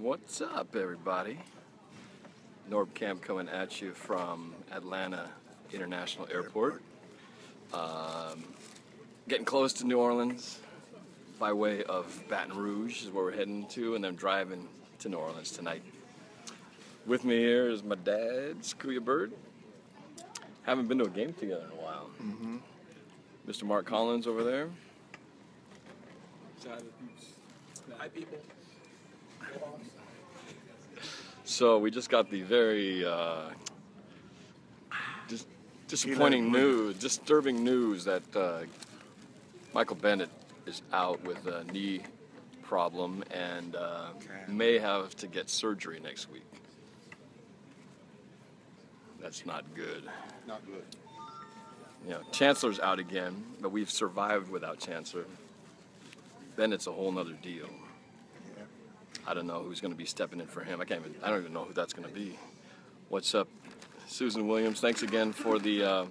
What's up, everybody? Norb Camp coming at you from Atlanta International Airport. Getting close to New Orleans by way of Baton Rouge is where we're heading to, and then driving to New Orleans tonight. With me here is my dad, Skuya Bird. Haven't been to a game together in a while. Mr. Mark Collins over there. Hi, people. So we just got the very disappointing news, disturbing news that Michael Bennett is out with a knee problem and may have to get surgery next week. That's not good. Not good. You know, Chancellor's out again, but we've survived without Chancellor. Bennett's a whole nother deal. Yeah. I don't know who's going to be stepping in for him. I don't even know who that's going to be. What's up, Susan Williams? Thanks again for the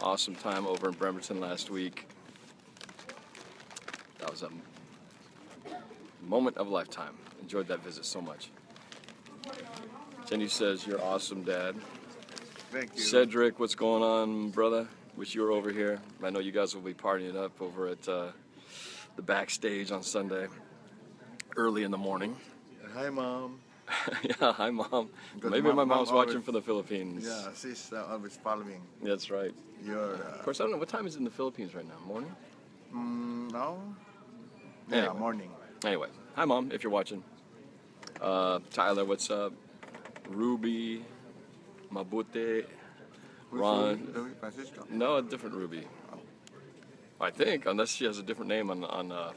awesome time over in Bremerton last week. That was a moment of a lifetime. Enjoyed that visit so much. Jenny says, "You're awesome, Dad." Thank you. Cedric, what's going on, brother? Wish you were over here. I know you guys will be partying it up over at the backstage on Sunday, early in the morning. Hi, Mom. Yeah, hi, Mom. Because Maybe my mom's watching always, from the Philippines. Yeah, she's always following That's right. your... Of course, I don't know. What time is it in the Philippines right now? Morning? no? Yeah, Anyway. morning. Anyway, hi, Mom, if you're watching. Tyler, what's up? Ruby, Mabute, Ron. Louis Francisco? No, a different Ruby. I think, unless she has a different name on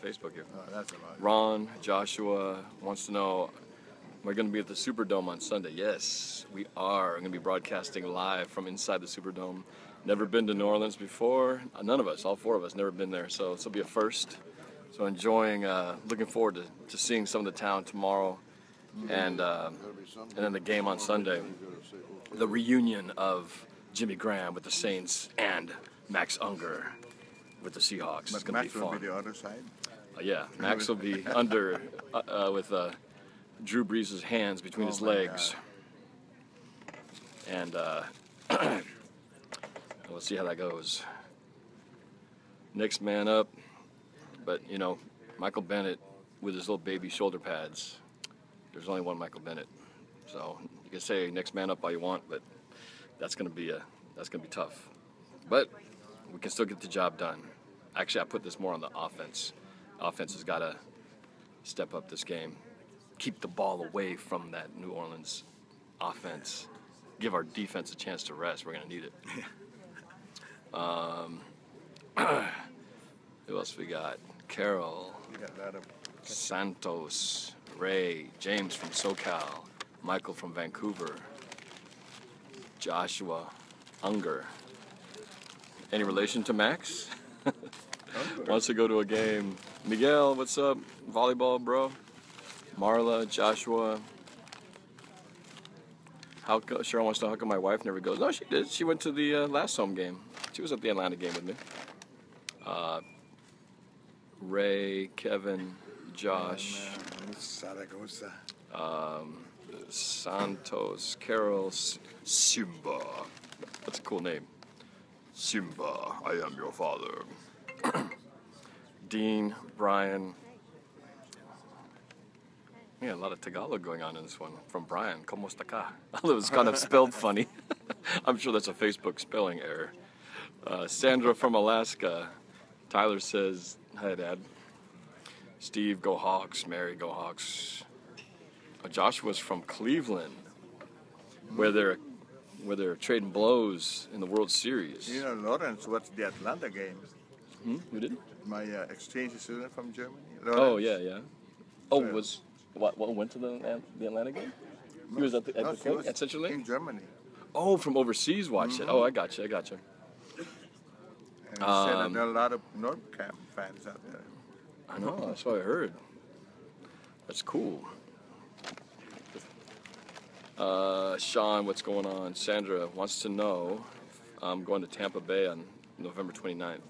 Facebook here. Oh, that's about it. Ron, Joshua wants to know, we're going to be at the Superdome on Sunday. Yes, we are. I'm going to be broadcasting live from inside the Superdome. Never been to New Orleans before. None of us, all four of us, never been there. So this will be a first. So enjoying, looking forward to seeing some of the town tomorrow. And then the game on Sunday. The reunion of Jimmy Graham with the Saints and Max Unger with the Seahawks. It's But going to be Max will fun. be the other side. Yeah, Max will be under with Drew Brees' hands between his my legs. And we'll see how that goes. Next man up. But, you know, Michael Bennett with his little baby shoulder pads. There's only one Michael Bennett. So you can say next man up all you want, but that's going to be tough. But we can still get the job done. Actually, I put this more on the offense. Offense has got to step up this game. Keep the ball away from that New Orleans offense. Give our defense a chance to rest. We're going to need it. Who else we got? Carol, We got a lot of... Santos, Ray, James from SoCal, Michael from Vancouver, Joshua, Unger. Any relation to Max? Wants to go to a game. Miguel, what's up? Volleyball, bro. Marla, Joshua. Cheryl wants to know how come my wife never goes. No, she did. She went to the last home game. She was at the Atlanta game with me. Ray, Kevin, Josh, Zaragoza. Santos, Carol, Simba. That's a cool name. Simba, I am your father. Dean, Brian. Yeah, a lot of Tagalog going on in this one. From Brian, ¿Cómo está acá? Although it's kind of spelled funny. I'm sure that's a Facebook spelling error. Sandra from Alaska. Tyler says, hi, Dad. Steve, go Hawks. Mary, go Hawks. Joshua's from Cleveland, where they're trading blows in the World Series. You know, Lawrence watched the Atlanta game. Who did? My exchange student from Germany. Oh, Lawrence. yeah. Oh, what went to the Atlanta game? He was at the she was at Central Lake? in Germany. Oh, from overseas watched it. Oh, I got you. And he said that there are a lot of North Camp fans out there. I know, that's what I heard. That's cool. Sean, what's going on? Sandra wants to know if I'm going to Tampa Bay on November 29th.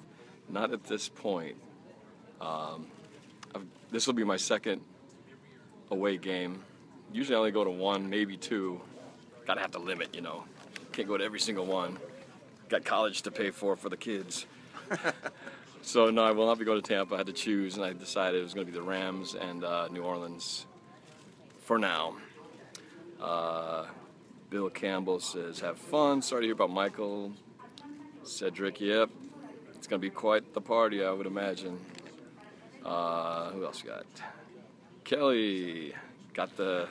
Not at this point. This will be my second away game. Usually I only go to one, maybe two. Gotta have to limit, Can't go to every single one. Got college to pay for the kids. So no, I will not be going to Tampa. I had to choose, and I decided it was going to be the Rams and New Orleans for now. Bill Campbell says, have fun. Sorry to hear about Michael. Cedric, yep. It's going to be quite the party, I would imagine. Who else you got? Kelly got the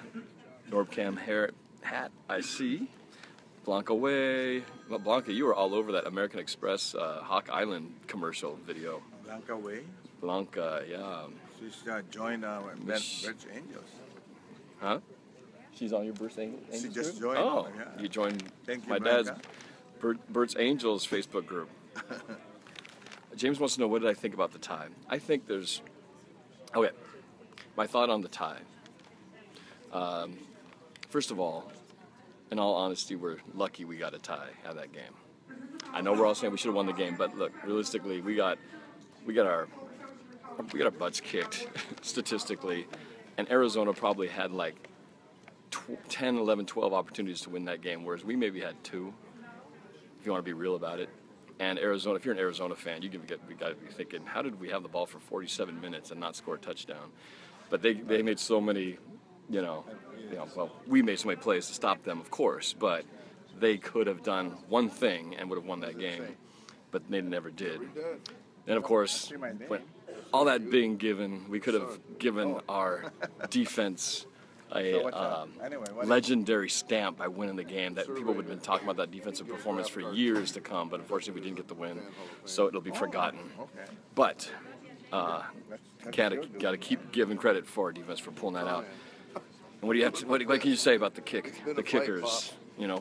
Norbcam hair hat, I see. Blanca Way. Well, Blanca, you were all over that American Express Hawk Island commercial video. Blanca Way? Blanca, yeah. She's joined Bert's Angels. Huh? She's on your Bert's Angels She just group? joined. Oh, Yeah. you joined Thank you, my Blanca. dad's Bert's Angels Facebook group. James wants to know, what did I think about the tie? I think there's... Okay, my thought on the tie. First of all, in all honesty, we're lucky we got a tie out of that game. I know we're all saying we should have won the game, but look, realistically, we got our butts kicked statistically, and Arizona probably had like 10, 11, 12 opportunities to win that game, whereas we maybe had 2, if you want to be real about it. And Arizona, if you're an Arizona fan, we got to be thinking, how did we have the ball for 47 minutes and not score a touchdown? But they made so many, well, we made so many plays to stop them, of course, but they could have done one thing and would have won that game, but they never did. And of course, when all that being given, we could have given our defense a legendary stamp by winning the game. That people would have been talking about that defensive performance for years to come, but unfortunately we didn't get the win, so it'll be forgotten. But got to keep giving credit for our defense for pulling that out. And what do you have? What can you say about the kickers?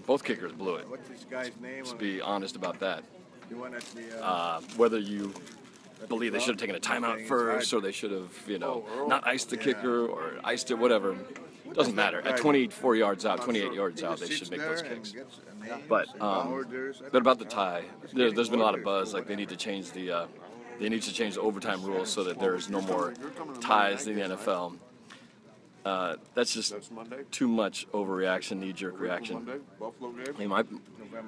Both kickers blew it. What's this guy's name? Let's be honest about that. The one at the, whether you believe they should have taken a timeout first, or they should have, not iced the kicker or iced it, whatever. Doesn't matter. At 24 yards out, 28 yards out, they should make those kicks. But about the tie, there's been a lot of buzz. Like they need to change the overtime rules so that there's no more ties in the NFL. That's just too much overreaction, knee-jerk reaction.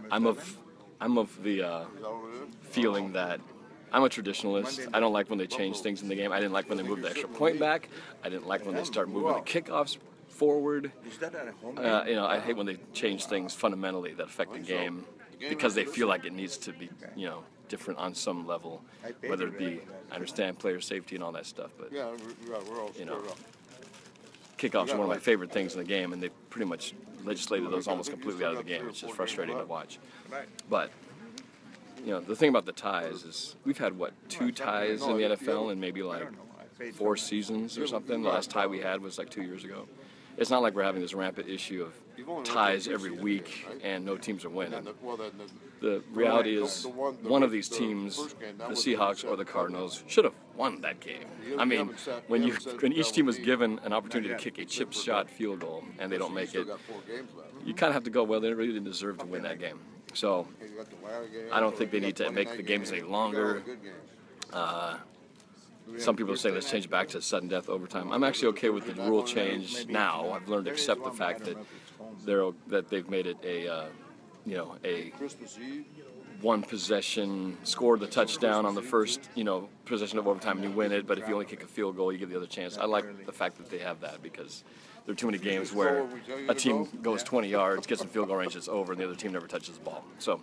I'm of the feeling that I'm a traditionalist. I don't like when they change things in the game. I didn't like when they moved the extra point back. I didn't like when they start moving the kickoffs forward. I hate when they change things fundamentally that affect the game because they feel like it needs to be, different on some level. Whether it be, I understand player safety and all that stuff, but kickoffs are one of my favorite things in the game, and they pretty much legislated those almost completely out of the game. It's just frustrating to watch. But the thing about the ties is we've had 2 ties in the NFL in maybe like 4 seasons or something. The last tie we had was like 2 years ago. It's not like we're having this rampant issue of ties every week and no teams are winning. The reality is one of these teams, the Seahawks or the Cardinals, should have won that game. I mean, when each team was given an opportunity to kick a chip shot field goal and they don't make it, you kind of have to go, well, they really didn't deserve to win that game. So I don't think they need to make the games any longer. Some people say let's change it back to sudden death overtime. I'm actually okay with the rule change now. I've learned to accept the fact that they've made it a one possession, score the touchdown on the first possession of overtime and you win it. But if you only kick a field goal, you get the other chance. I like the fact that they have that because there are too many games where a team goes 20 yards, gets in field goal range, it's over, and the other team never touches the ball. So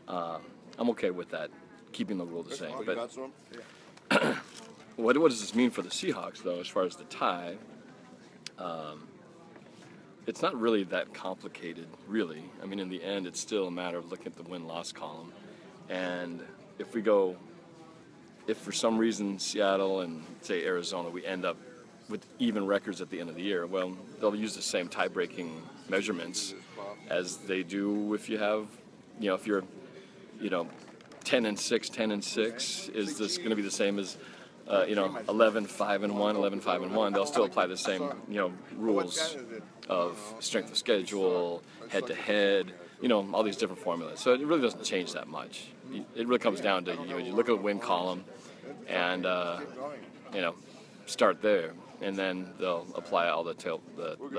I'm okay with that, keeping the rule the same. But what does this mean for the Seahawks, though, as far as the tie? It's not really that complicated, really. I mean, in the end, it's still a matter of looking at the win-loss column. And if for some reason Seattle and, say, Arizona, we end up with even records at the end of the year, well, they'll use the same tie-breaking measurements as they do if you have, if you're, 10-6, 10-6. Is this going to be the same as 11-5-1, 11-5-1, they'll still apply the same, rules of strength of schedule, head-to-head, all these different formulas. So it really doesn't change that much. It really comes down to, you look at the win column, and, start there, and then they'll apply all the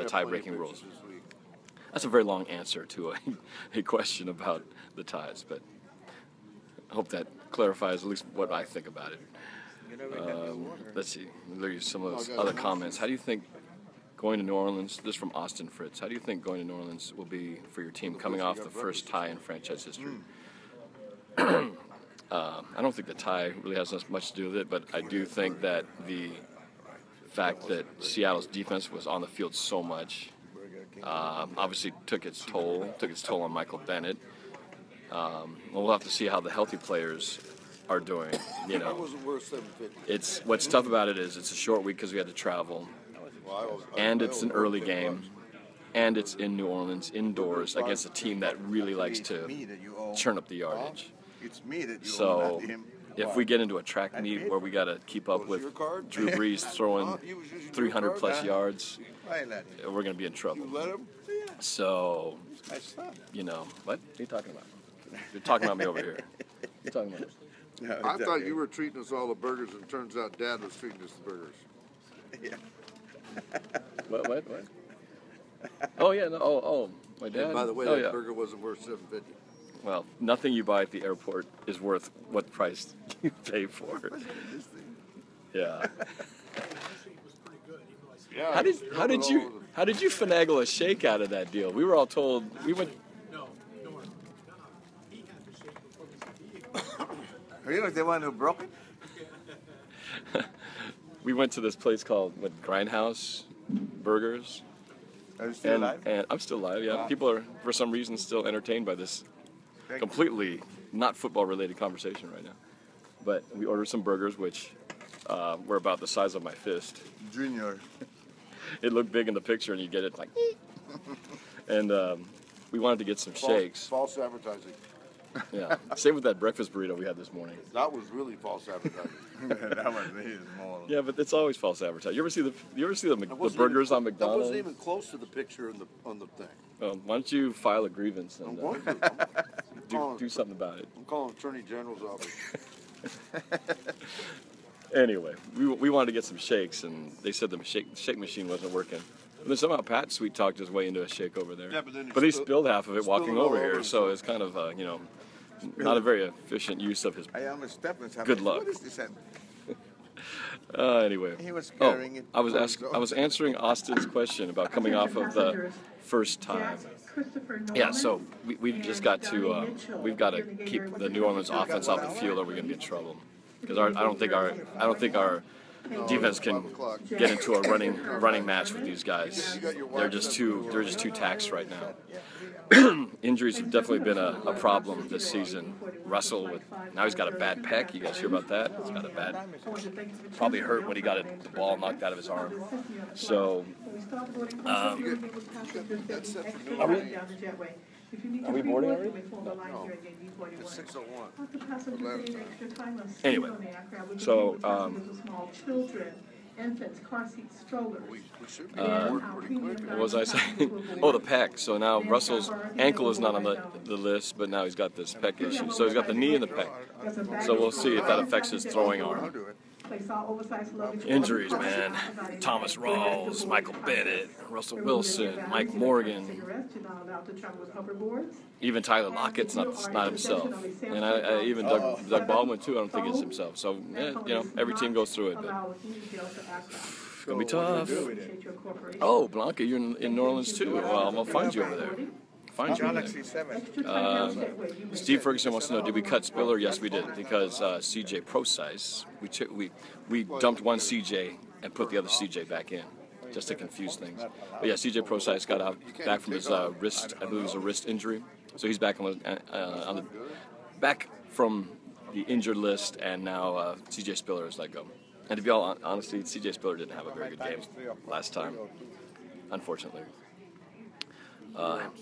tie-breaking rules. That's a very long answer to a question about the ties, but I hope that clarifies at least what I think about it. Let's see. There's some of those other comments. How do you think going to New Orleans, this is from Austin Fritz, how do you think going to New Orleans will be for your team coming off the first tie in franchise history? I don't think the tie really has much to do with it, but I do think that the fact that Seattle's defense was on the field so much obviously took its toll on Michael Bennett. We'll have to see how the healthy players are doing. You know, it's what's tough about it is it's a short week because we had to travel, and it's an early game, and it's in New Orleans indoors against a team that really likes to churn up the yardage. So if we get into a track meet where we got to keep up with Drew Brees throwing 300 plus yards, we're going to be in trouble. So, you know, what are you talking about? You're talking about me over here. You're talking about me. I thought you were treating us all the burgers, and it turns out Dad was treating us the burgers. Yeah. What? Oh, yeah, no, oh, my dad? And by the way, that burger wasn't worth $7.50. Well, nothing you buy at the airport is worth what price you pay for it. Yeah. How did you finagle a shake out of that deal? We were all told we went. Really, the one who broke it? We went to this place called Grindhouse Burgers. Are you still alive? And I'm still alive. Yeah, people are for some reason still entertained by this completely not football-related conversation right now. But we ordered some burgers, which were about the size of my fist. Junior. It looked big in the picture, and you get it like. And we wanted to get some shakes. False advertising. Yeah. Same with that breakfast burrito we had this morning. That was really false advertising. That was really small. Yeah, but it's always false advertising. You ever see the burgers on McDonald's? That wasn't even close to the picture on the thing. Why don't you file a grievance and I'm going to. do something about it? I'm calling Attorney General's office. Anyway, we wanted to get some shakes, and they said the shake machine wasn't working. And then somehow Pat sweet talked his way into a shake over there. Yeah, but he spilled half of it walking over here, so it's kind of not a very efficient use of his good luck. What is this? Anyway, He was carrying it. I was answering Austin's question about coming off of the first time. Yeah, so we've just got to we've got to keep the New Orleans offense off the field, or we're gonna get in trouble. Because I don't think our defense can get into a running match with these guys. They're just too taxed right now. Injuries have definitely been a problem this season. Russell, now he's got a bad pec. You guys hear about that? He's got a bad, probably hurt when he got the ball knocked out of his arm. So, are we boarding already? No. It's 6:01. Anyway, so infants, car seats, strollers. We should be pretty quick. what was I saying? Oh, the pec. So now Russell's ankle is not on the list, but now he's got this pec issue. So he's got the knee and the pec. So we'll see if that affects his throwing arm. Injuries, man. Thomas Rawls, Michael Bennett, Russell Wilson, Mike Morgan. Even Tyler Lockett's not himself. And I even Doug Baldwin, too, I don't think it's himself. So, every team goes through it. But it's going to be tough. Oh, Blanca, you're in New Orleans, too. Well, I'll find you over there. Galaxy 7. Steve Ferguson wants to know, did we cut Spiller? Yes, we did, because CJ Procise, we dumped one CJ and put the other CJ back in, just to confuse things. But yeah, CJ Procise got back from his wrist, I believe it was a wrist injury, so he's back back from the injured list, and now CJ Spiller is let go. And to be all honest, CJ Spiller didn't have a very good game last time, unfortunately.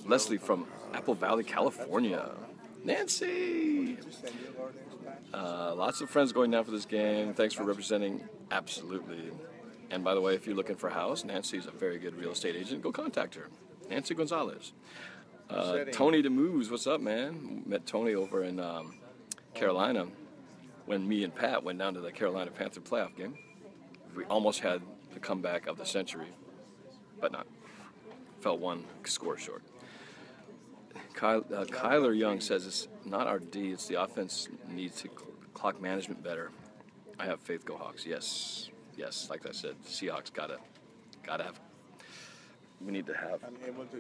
Leslie from Apple Valley, California. Nancy! Lots of friends going down for this game. Thanks for representing. Absolutely. And by the way, if you're looking for a house, Nancy's a very good real estate agent. Go contact her. Nancy Gonzalez. Tony DeMuse, what's up, man? Met Tony over in Carolina when me and Pat went down to the Carolina Panther playoff game. We almost had the comeback of the century, but not. Fell one score short. Kyler Young says it's not our D, it's the offense needs to clock management better. I have faith, go Hawks. Yes, like I said, Seahawks gotta have. We need to have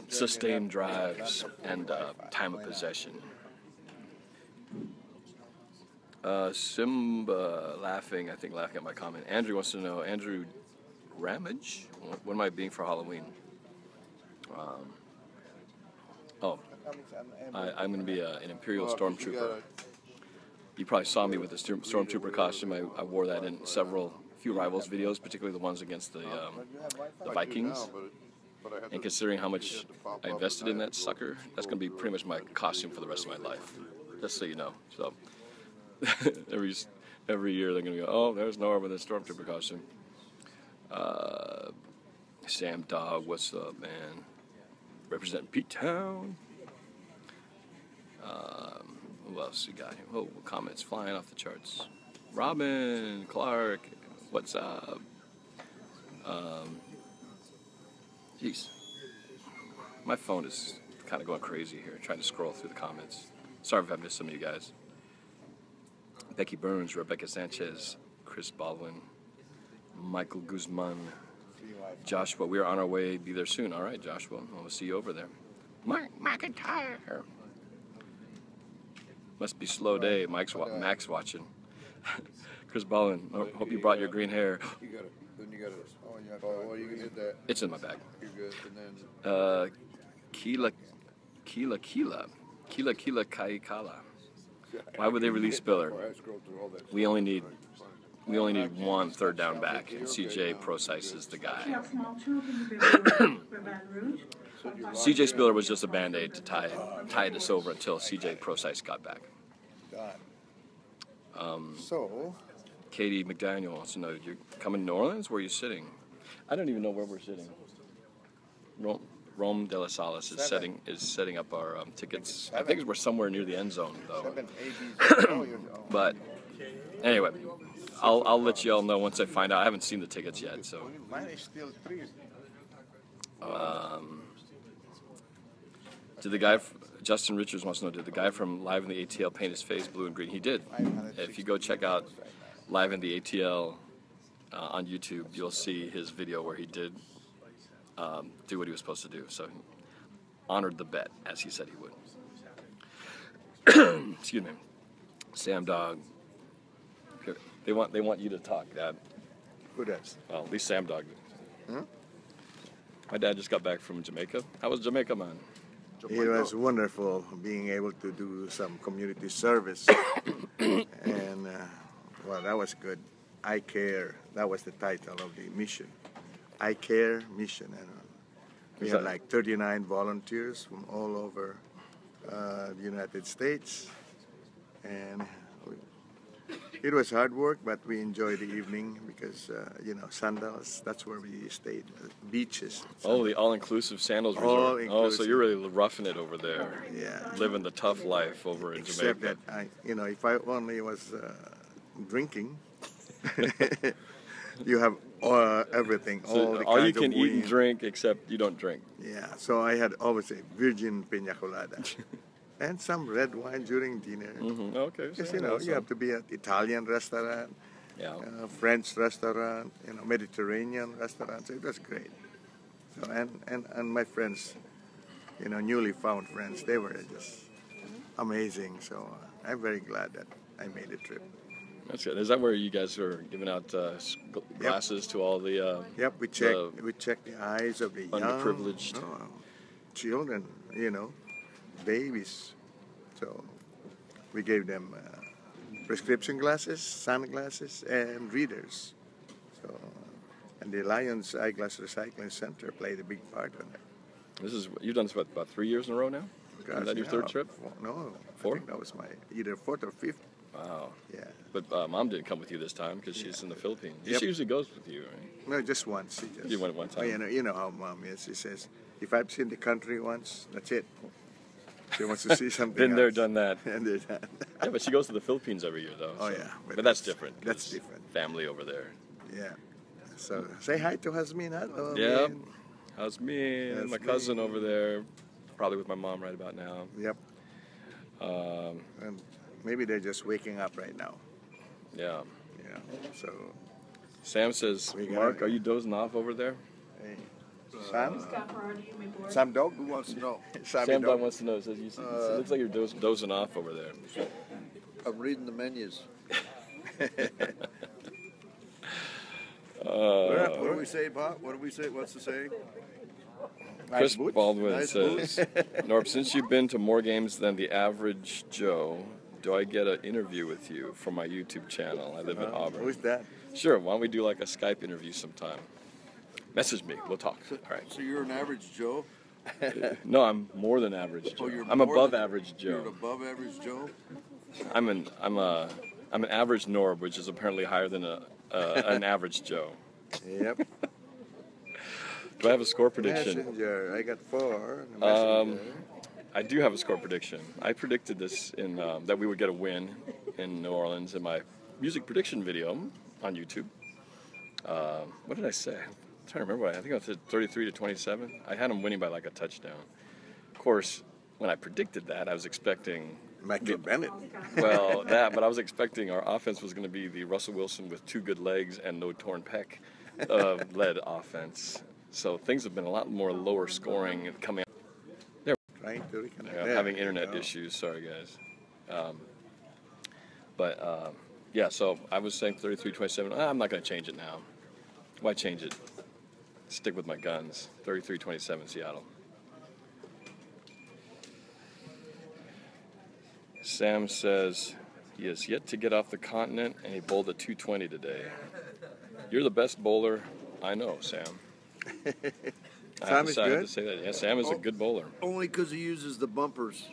sustained drives and time of possession. Simba laughing at my comment. Andrew wants to know, Andrew Ramage? What am I being for Halloween? I'm going to be an Imperial Stormtrooper. You probably saw me with the Stormtrooper costume. I wore that in few Rivals videos, particularly the ones against the Vikings. And considering how much I invested in that sucker, that's going to be pretty much my costume for the rest of my life. Just so you know. So every year they're going to go, oh, there's Noah with his Stormtrooper costume. Sam Dog, what's up, man? Representing P-Town. Who else you got here? Oh, comments flying off the charts. Robin Clark, what's up? Jeez. My phone is kind of going crazy here, trying to scroll through the comments. Sorry if I missed some of you guys. Becky Burns, Rebecca Sanchez, Chris Baldwin, Michael Guzman, Joshua. We are on our way. Be there soon. All right, Joshua. We'll see you over there. Mark McIntyre. Must be slow day. Max watching. Chris Baldwin. Hope you brought your green hair. You got it. Then you got it. Oh, yeah. Oh, you can hit that. It's in my bag. You're good. And then. Kila Kaikala. Why would they release Spiller? We only need one third down back, and CJ Procise is the guy. CJ Spiller was just a band-aid to tie this over until CJ Procise got back. So, Katie McDaniel wants to know, you're coming to New Orleans? Where are you sitting? I don't even know where we're sitting. Rome de la Salas is setting up our tickets. I think we're somewhere near the end zone, though. But anyway, I'll let you all know once I find out. I haven't seen the tickets yet, so. mine is still 3. Did the guy, Justin Richards wants to know, did the guy from Live in the ATL paint his face blue and green? He did. If you go check out Live in the ATL on YouTube, you'll see his video where he did do what he was supposed to do. So he honored the bet, as he said he would. Excuse me. Sam Dog. Here, they want you to talk, Dad. Who does? Well, at least Sam Dog. Huh? My dad just got back from Jamaica. How was Jamaica, man? It was wonderful being able to do some community service. And, well, that was good. I Care, that was the title of the mission. I Care Mission. And we had like 39 volunteers from all over the United States. And it was hard work, but we enjoyed the evening because, Sandals, that's where we stayed, beaches. Oh, the all-inclusive Sandals Resort. All-inclusive. Oh, so you're really roughing it over there. Yeah. Living the tough life over in Except Jamaica. that, if I only was drinking, you have everything, So all you kinds can of eat and weed. drink, except you don't drink. Yeah, so I had always a virgin pina colada. And some red wine during dinner. Mm-hmm. Okay. Because, so you have to be at Italian restaurant, Yeah. French restaurant, Mediterranean restaurant. So it was great. So and my friends, newly found friends, they were just amazing. So I'm very glad that I made the trip. That's good. Is that where you guys are giving out glasses to all the Yep, we check the eyes of the young, underprivileged children, babies. So we gave them prescription glasses, sunglasses, and readers. So, and the Lions Eyeglass Recycling Center played a big part on it. You've done this about 3 years in a row now? Gosh, Is that your third trip? No, 4? I think that was my either 4th or 5th. Wow. Yeah. But Mom didn't come with you this time because she's in the Philippines. Yep. She usually goes with you, right? No, just once. You went one time. You know how Mom is. She says, if I've seen the country once, that's it. She wants to see something Been there, else. done that. And they're done. Yeah, but she goes to the Philippines every year, though. Oh, so. yeah. But that's different. That's 'cause different. Family over there. Yeah. So say hi to Hasmin. Hello. Yep. man. How's me and That's my cousin me. over there? Probably with my mom right about now. Yep. Um, And maybe they're just waking up right now. yeah. Yeah. So, Sam says, We got Mark, it. are you dozing off over there? hey, Sam. Scott Hardy, my boy. Sam dog. Who wants to know? Sammy Sam dog. wants to know. Says it looks like you're dozing off over there. I'm reading the menus. We're What do we say, Bob? What do we say? What's the saying? Nice Chris boots. Baldwin Nice says, Norb, since you've been to more games than the average Joe, do I get an interview with you for my YouTube channel? I live in Auburn. Who's that? Sure, why don't we do like a Skype interview sometime? Message me, we'll talk. All right. So you're an average Joe? No, I'm more than average Joe. Oh, you're I'm more above than- average You're an Joe. above average Joe? I'm an average Norb, which is apparently higher than an average Joe. Yep. Do I have a score prediction? Messenger. I got 4. Um, Messenger. I do have a score prediction. I predicted this in that we would get a win in New Orleans in my music prediction video on YouTube. What did I say? I'm trying to remember. I think I said 33-27. I had them winning by like a touchdown. Of course, when I predicted that, I was expecting Michael Bennett. but I was expecting our offense was going to be the Russell Wilson with 2 good legs and no torn pec led offense. So things have been a lot more lower scoring coming. Trying to reconnect. Yeah, I'm There having we internet go. issues. Sorry, guys. Yeah, so I was saying 33-27. I'm not going to change it now. Why change it? Stick with my guns. 33-27 Seattle. Sam says he has yet to get off the continent, and he bowled a 220 today. You're the best bowler I know, Sam. I Sam have is to, I have good? to say that. Yeah, Sam is a good bowler. Only because he uses the bumpers.